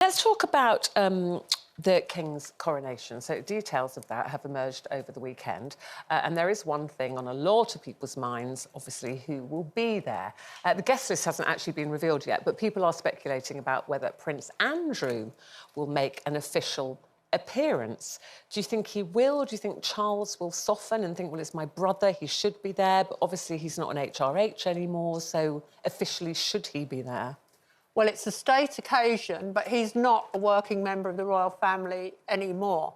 Let's talk about the King's coronation. So details of that have emerged over the weekend. And there is one thing on a lot of people's minds, obviously, who will be there. The guest list hasn't actually been revealed yet, but people are speculating about whether Prince Andrew will make an official appearance. Do you think he will? Do you think Charles will soften and think, well, it's my brother, he should be there, but obviously he's not an HRH anymore, so officially should he be there? Well, it's a state occasion, but he's not a working member of the royal family anymore.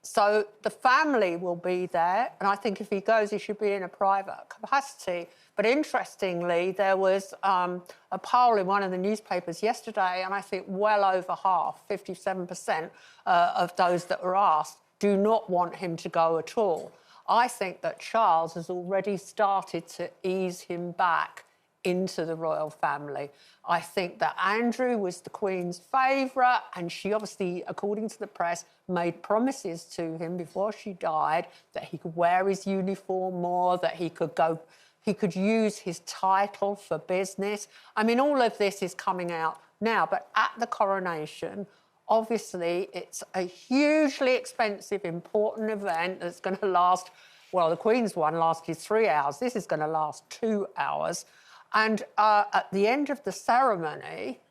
So the family will be there, and I think if he goes, he should be in a private capacity. But interestingly, there was a poll in one of the newspapers yesterday, and I think well over half, 57%, of those that were asked do not want him to go at all. I think that Charles has already started to ease him back into the royal family. I think that Andrew was the Queen's favourite, and she obviously, according to the press, made promises to him before she died that he could wear his uniform more, that he could use his title for business. I mean, all of this is coming out now, but at the coronation, obviously, it's a hugely expensive, important event that's going to last, well, the Queen's one lasted 3 hours. This is going to last 2 hours. And at the end of the ceremony,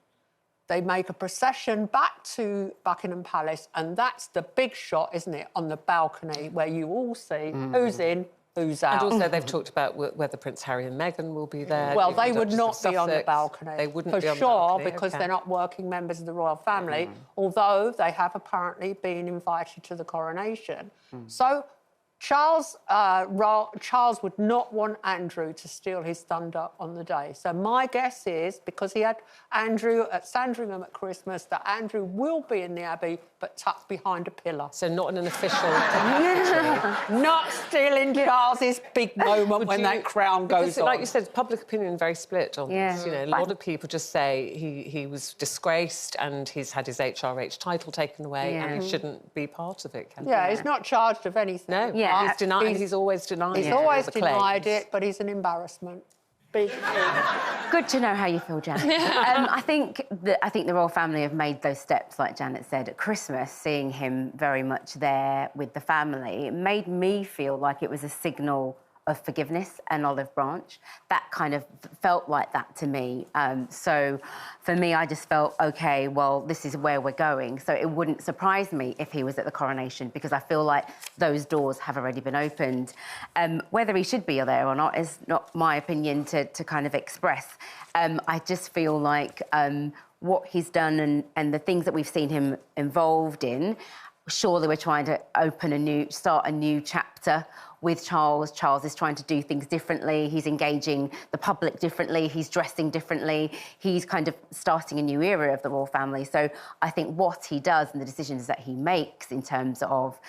they make a procession back to Buckingham Palace, and that's the big shot, isn't it, on the balcony, where you all see who's in, who's out. And also they've talked about whether Prince Harry and Meghan will be there. Well, they would not be on the balcony. They wouldn't be on the balcony. For sure, because they're not working members of the royal family, although they have apparently been invited to the coronation. So Charles would not want Andrew to steal his thunder on the day. So my guess is, because he had Andrew at Sandringham at Christmas, that Andrew will be in the Abbey, but tucked behind a pillar. So not in an official capacity. Not stealing Charles's big moment when that crown goes on. Like you said, public opinion very split on this. You know, a lot of people just say he was disgraced and he's had his HRH title taken away and he shouldn't be part of it, can he? Yeah, he's not charged of anything. No. Yeah. He's always denied it. He's always denied it, but he's an embarrassment. Big. Good to know how you feel, Janet. I think the royal family have made those steps, like Janet said, at Christmas, seeing him very much there with the family. It made me feel like it was a signal of forgiveness and olive branch. That kind of felt like that to me. So for me, I just felt, OK, well, this is where we're going. So it wouldn't surprise me if he was at the coronation, because I feel like those doors have already been opened. Whether he should be there or not is not my opinion to kind of express. I just feel like what he's done and the things that we've seen him involved in, surely we're trying to start a new chapter with Charles. Charles is trying to do things differently. He's engaging the public differently. He's dressing differently. He's kind of starting a new era of the royal family. So I think what he does and the decisions that he makes in terms of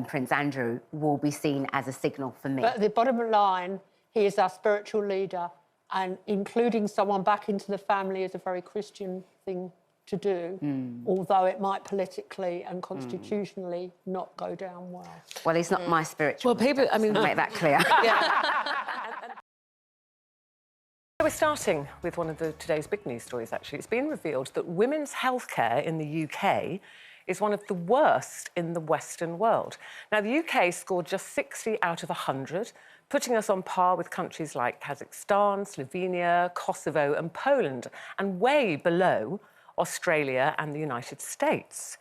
Prince Andrew will be seen as a signal for me. But the bottom line, he is our spiritual leader, and including someone back into the family is a very Christian thing to do, although it might politically and constitutionally not go down well. Well, he's not my spiritual. Well, people, I mean, make that clear. We're starting with one of today's big news stories, actually. It's been revealed that women's healthcare in the UK is one of the worst in the Western world. Now, the UK scored just 60 out of 100, putting us on par with countries like Kazakhstan, Slovenia, Kosovo and Poland, and way below Australia and the United States.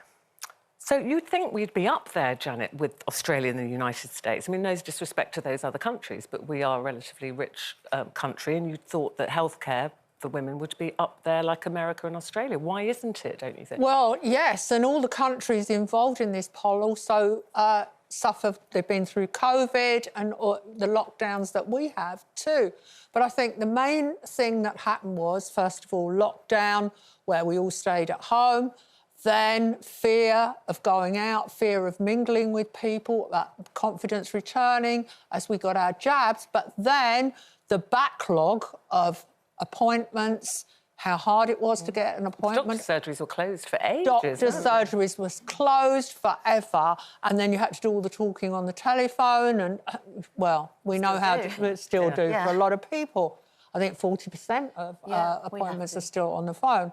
So you'd think we'd be up there, Janet, with Australia and the United States. I mean, no disrespect to those other countries, but we are a relatively rich country, and you'd thought that healthcare for women would be up there like America and Australia. Why isn't it, don't you think? Well, yes, and all the countries involved in this poll also suffered. They've been through COVID and the lockdowns that we have too. But I think the main thing that happened was, first of all, lockdown, where we all stayed at home, then fear of going out, fear of mingling with people, confidence returning as we got our jabs, but then the backlog of appointments, how hard it was to get an appointment. Doctor surgeries were closed for ages. Doctor surgeries was closed forever, and then you had to do all the talking on the telephone, and, well, we know how to still do for a lot of people. I think 40% of appointments are still on the phone.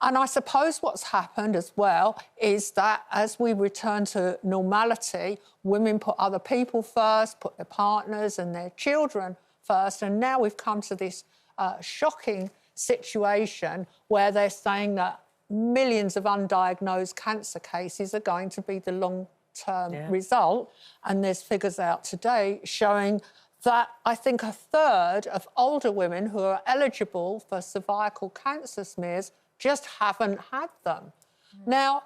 And I suppose what's happened as well is that as we return to normality, women put other people first, put their partners and their children first. And now we've come to this shocking situation where they're saying that millions of undiagnosed cancer cases are going to be the long-term result. And there's figures out today showing that I think a third of older women who are eligible for cervical cancer smears just haven't had them. Now,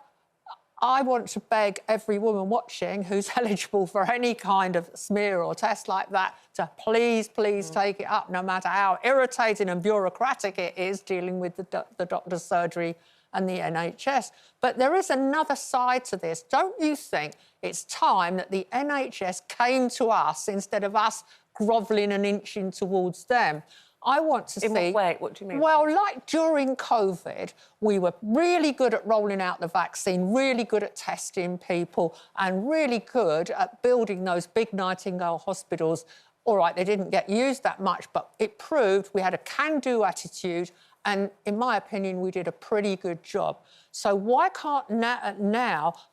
I want to beg every woman watching who's eligible for any kind of smear or test like that to please, please take it up, no matter how irritating and bureaucratic it is dealing with the doctor's surgery and the NHS. But there is another side to this. Don't you think it's time that the NHS came to us instead of us grovelling and inching towards them? I want to see... In what way? What do you mean? Well, like during COVID, we were really good at rolling out the vaccine, really good at testing people and really good at building those big Nightingale hospitals. All right, they didn't get used that much, but it proved we had a can-do attitude and, in my opinion, we did a pretty good job. So why can't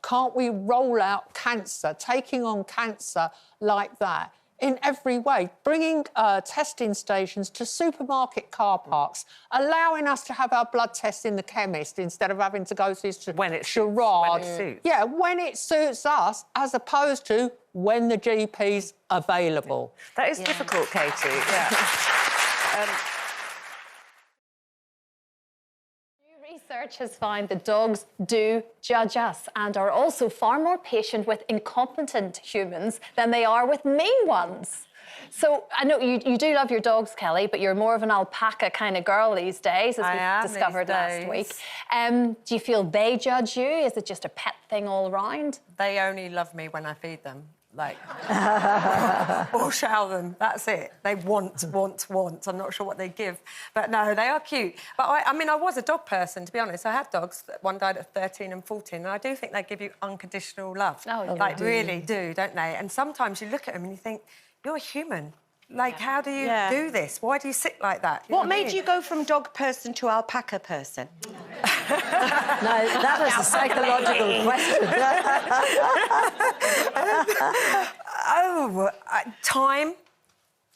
can't we roll out cancer, taking on cancer like that? In every way, bringing testing stations to supermarket car parks, allowing us to have our blood tests in the chemist instead of having to go to this charade. When it suits. Yeah, when it suits us, as opposed to when the GP's available. That is difficult, Katie. Research has found that dogs do judge us and are also far more patient with incompetent humans than they are with mean ones. So I know you do love your dogs, Kelly, but you're more of an alpaca kind of girl these days, as we discovered last week. Do you feel they judge you? Is it just a pet thing all around? They only love me when I feed them. Like, or shower them, that's it. They want. I'm not sure what they give. But no, they are cute. But I mean, I was a dog person, to be honest. I had dogs. One died at 13 and 14, and I do think they give you unconditional love. Oh, like, really do, don't they? And sometimes you look at them and you think, you're a human. Like, how do you do this? Why do you sit like that? What made you go from dog person to alpaca person? No, that is a psychological question. Time.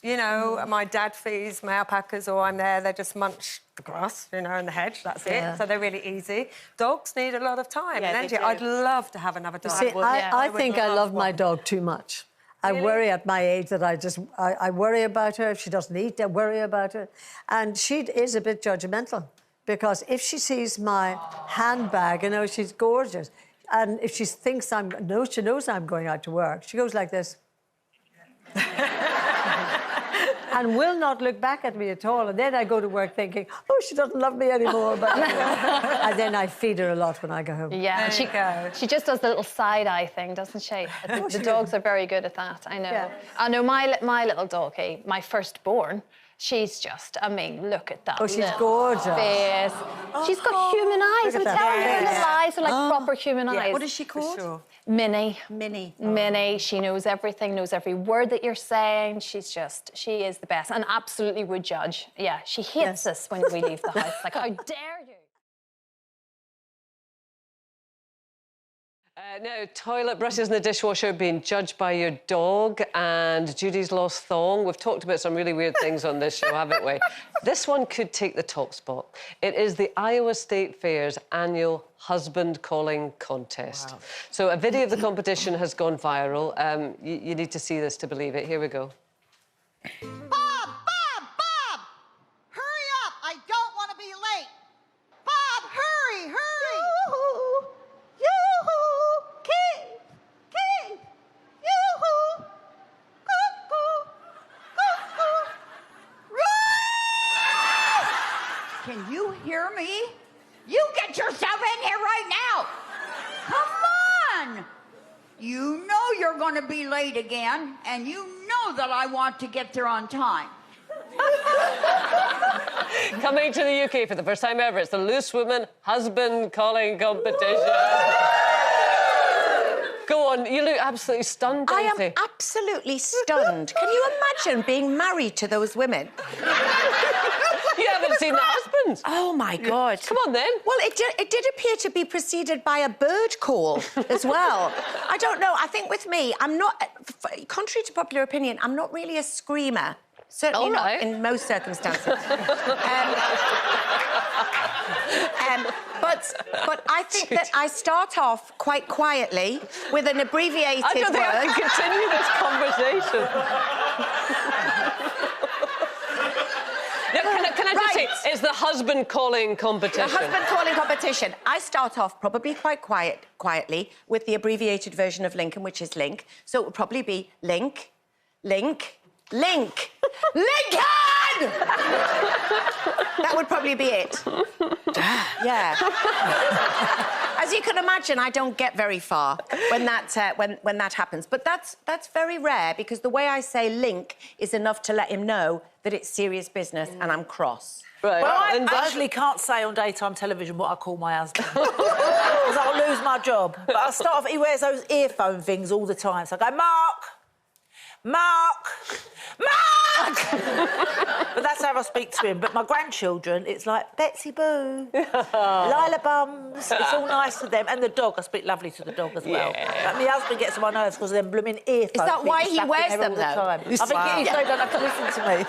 You know, my dad feeds my alpacas or I'm there, they just munch the grass, you know, and the hedge, that's it. So they're really easy. Dogs need a lot of time and energy. I'd love to have another dog. See, I think I love my dog too much. I worry at my age that I worry about her. If she doesn't eat, I worry about her. And she is a bit judgmental because if she sees my handbag, you know, she's gorgeous. And if she thinks she knows I'm going out to work, she goes like this. And will not look back at me at all. And then I go to work thinking, oh, she doesn't love me anymore. But and then I feed her a lot when I go home. Yeah, she just does the little side-eye thing, doesn't she? The dogs are very good at that, I know. Yeah. I know my little doggy, my firstborn, she's just, I mean, look at that. Oh, she's gorgeous. Face. She's got human eyes. I'm telling you, her little eyes are like proper human eyes. What is she called? Sure. Minnie. Minnie. She knows everything, knows every word that you're saying. She is the best and absolutely would judge. Yeah, she hates us when we leave the house. Like, how dare you? Now, toilet brushes in the dishwasher being judged by your dog and Judy's lost thong. We've talked about some really weird things on this show, haven't we? This one could take the top spot. It is the Iowa State Fair's annual husband calling contest. Wow. So a video of the competition has gone viral. You need to see this to believe it. Here we go. Bob! Hurry up! I don't want to be late. Bob, hurry! Yoo-hoo! Yoo-hoo! King! Yoo-hoo! Cuckoo! Run! Can you hear me? You get yourself in here right now! Come on! You know you're going to be late again, and you know that I want to get there on time. Coming to the UK for the first time ever, it's the Loose Woman Husband Calling Competition. Go on, you look absolutely stunned, I Daisy. am absolutely stunned. Can you imagine being married to those women? have seen the husbands. Oh, my God. Come on, then. Well, it did appear to be preceded by a bird call as well. I don't know. I think with me, I'm not... Contrary to popular opinion, I'm not really a screamer. Certainly not in most circumstances. But I think that I start off quite quietly with an abbreviated word. I don't think I can continue this conversation. Now, can I just say, it's the husband calling competition. The husband calling competition. I start off probably quite quietly with the abbreviated version of Lincoln, which is Link. So it would probably be Link, Link, Link, Lincoln! That would probably be it. Yeah. As you can imagine, I don't get very far when that happens. But that's very rare because the way I say Link is enough to let him know that it's serious business and I'm cross. Right. Well, I actually can't say on daytime television what I call my husband. Because I'll lose my job. But I start off, he wears those earphone things all the time. So I go, Mark! Mark! Mark! But that's how I speak to him. But my grandchildren, it's like, Betsy Boo, Lila Bums. It's all nice to them. And the dog, I speak lovely to the dog as well. Yeah. But my husband gets on my nerves because of them blooming earphones. Is that why he wears them, though? I think it is so he don't have to listen to me.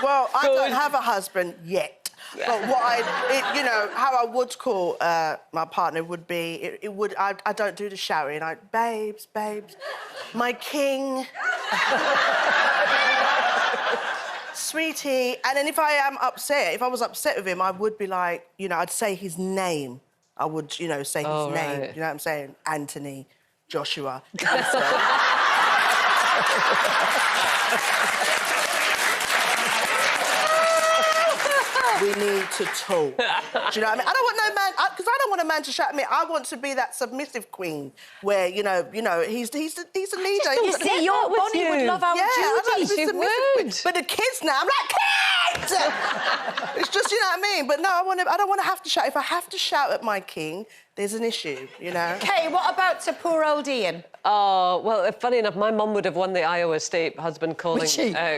Well, I don't have a husband yet. But what you know, how I would call my partner would be, I don't do the shouting. Babes, my king, sweetie. And then if I was upset with him, I would be like, you know, I'd say his name. I would, you know, say his name. Right. You know what I'm saying? Anthony, Joshua. We need to talk. Do you know what I mean? I don't want no man, because I don't want a man to shout at me. I want to be that submissive queen where, you know, he's a leader. You see, your Bonnie would love our Judy. She would. But the kids now, I'm like, kids! It's just, you know what I mean? But no, I don't want to have to shout. If I have to shout at my king, there's an issue, you know? Kay, what about to poor old Ian? Oh, well, funny enough, my mum would have won the Iowa State husband calling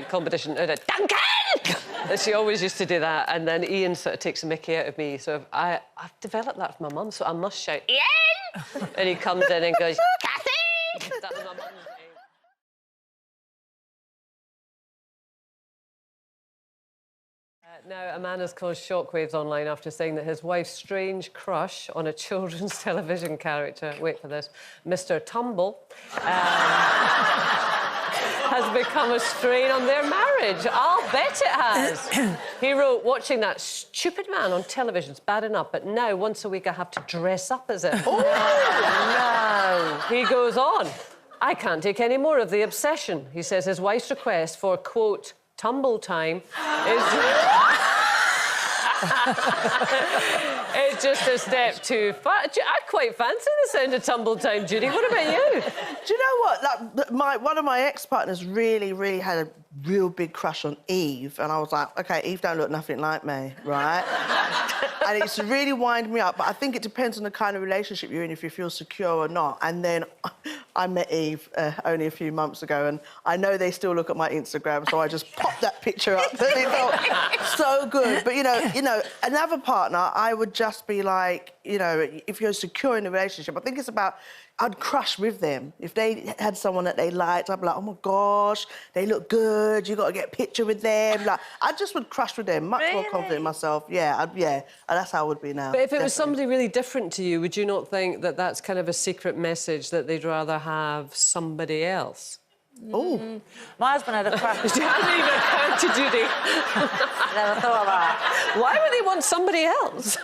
competition. Duncan! She always used to do that, and then Ian sort of takes the mickey out of me. So I've developed that from my mum, so I must shout, Ian! And he comes in and goes, Kathy! That was my mum's name. Now, a man has caused shockwaves online after saying that his wife's strange crush on a children's television character, wait for this, Mr. Tumble, has become a strain on their marriage. I'll bet it has. He wrote, watching that stupid man on television's bad enough, but now once a week I have to dress up as him. Oh, no. He goes on, I can't take any more of the obsession. He says his wife's request for, quote, tumble time is... It's just a step too far. I quite fancy the sound of tumble time, Judy. What about you? Do you know what? Like, one of my ex-partners really had a real big crush on Eve, and I was like, OK, Eve don't look nothing like me, right? And it used to really wind me up, but I think it depends on the kind of relationship you're in, if you feel secure or not. And then I met Eve only a few months ago, and I know they still look at my Instagram, so I just popped that picture up. And it felt so good. But, you know, another partner, I would just be like, you know, if you're secure in a relationship, I think it's about... I'd crush with them. If they had someone that they liked, I'd be like, oh, my gosh, they look good, you got to get a picture with them. Like, I just would crush with them, much more confident in myself. Yeah, that's how I would be now. But if it was somebody really different to you, would you not think that that's kind of a secret message that they'd rather have somebody else? Oh. My husband had a crush. She hasn't even occurred to Judy. Never thought of that. Why would they want somebody else?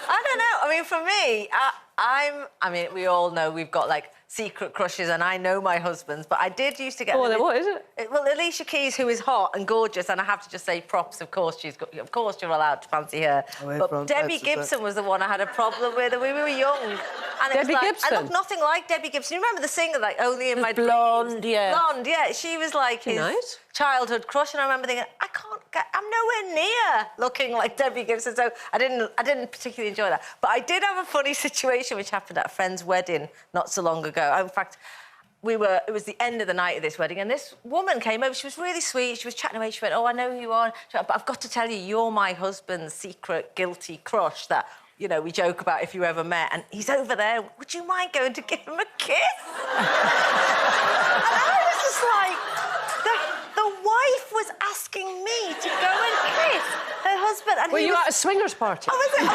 I don't know. I mean, for me, I mean, we all know we've got, like, secret crushes, and I know my husband's, but I did used to get... Oh, then what is it? Well, Alicia Keys, who is hot and gorgeous, and I have to just say props, of course, of course you're allowed to fancy her. But Debbie Gibson was the one I had a problem with, and we were young. And Debbie Gibson? I look nothing like Debbie Gibson. You remember the singer, like, Only in My Dreams? Blonde, yeah. Blonde, yeah. She was, like, his childhood crush, and I remember thinking, I'm nowhere near looking like Debbie Gibson, so I didn't particularly enjoy that. But I did have a funny situation which happened at a friend's wedding not so long ago. In fact, it was the end of the night of this wedding, and this woman came over. She was really sweet. She was chatting away. She went, "Oh, I know who you are, but I've got to tell you, you're my husband's secret guilty crush that, you know, we joke about if you ever met, and he's over there. Would you mind going to give him a kiss?" And I was just like, the wife was asking me to go and kiss her husband. And Were you at a swingers party? Oh, was it?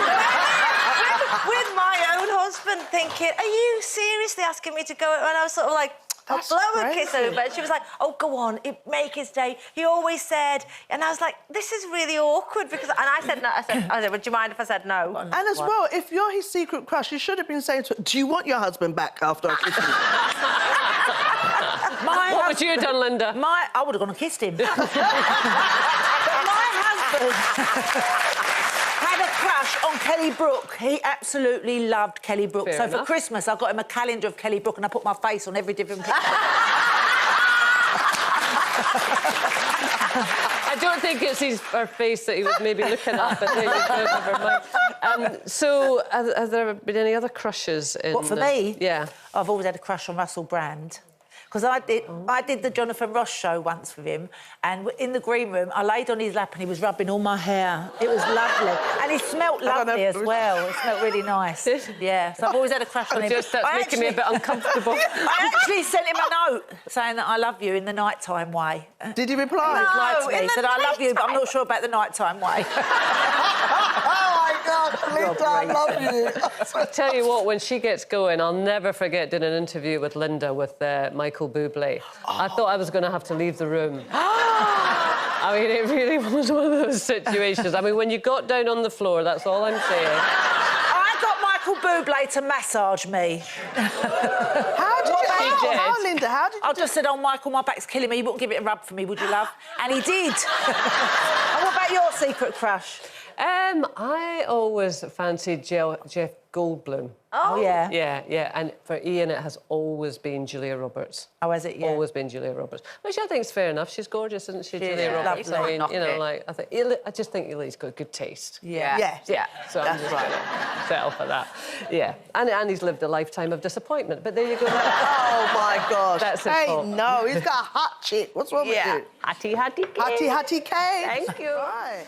With my own husband, thinking, are you seriously asking me to go? And I was sort of like, I'll blow a kiss over. And she was like, oh, go on, make his day. He always said... And I was like, this is really awkward because... And I said no. I said, would you mind if I said no? And as well, if you're his secret crush, you should have been saying to her, do you want your husband back after I kissed you? What would you have done, Linda? I would have gone and kissed him. But my husband had a crush on Kelly Brook. He absolutely loved Kelly Brook. Fair so enough. for Christmas, I got him a calendar of Kelly Brook and I put my face on every different picture. I don't think it's her face that he was maybe looking at, but there you go, never mind. So, has there been any other crushes in... What, for me? Yeah. I've always had a crush on Russell Brand. Because I did the Jonathan Ross show once with him, and in the green room, I laid on his lap and he was rubbing all my hair. It was lovely. And he smelt lovely as well. It smelt really nice. Yeah, so I've always had a crush on him. That's making me a bit uncomfortable. I actually sent him a note saying that I love you in the night-time way. Did he reply? He replied to me. He said, I love you, but I'm not sure about the night-time way. God, Linda, I love you. I tell you what, when she gets going, I'll never forget doing an interview with Linda with Michael Bublé. I thought I was going to have to leave the room. I mean, it really was one of those situations. I mean, when you got down on the floor, that's all I'm saying. I got Michael Bublé to massage me. How did how, Linda, how did you I just said, oh, Michael, my back's killing me. You wouldn't give it a rub for me, would you, love? And he did. And what about your secret crush? I always fancied Jeff Goldblum. Oh, yeah. Yeah. And for Ian, it has always been Julia Roberts. Oh, has it? Yeah. Always been Julia Roberts. Which I think is fair enough. She's gorgeous, isn't she, Julia Roberts? lovely. I mean, you know, like, I just think Eli's got good taste. Yeah. Yeah. So I'm just gonna settle for that. Yeah. And he's lived a lifetime of disappointment. But there you go. Oh, my gosh. That's his hey, fault. no, he's got a hot chick. What's wrong with you? Hattie cake. Hattie cake. Thank you. Right.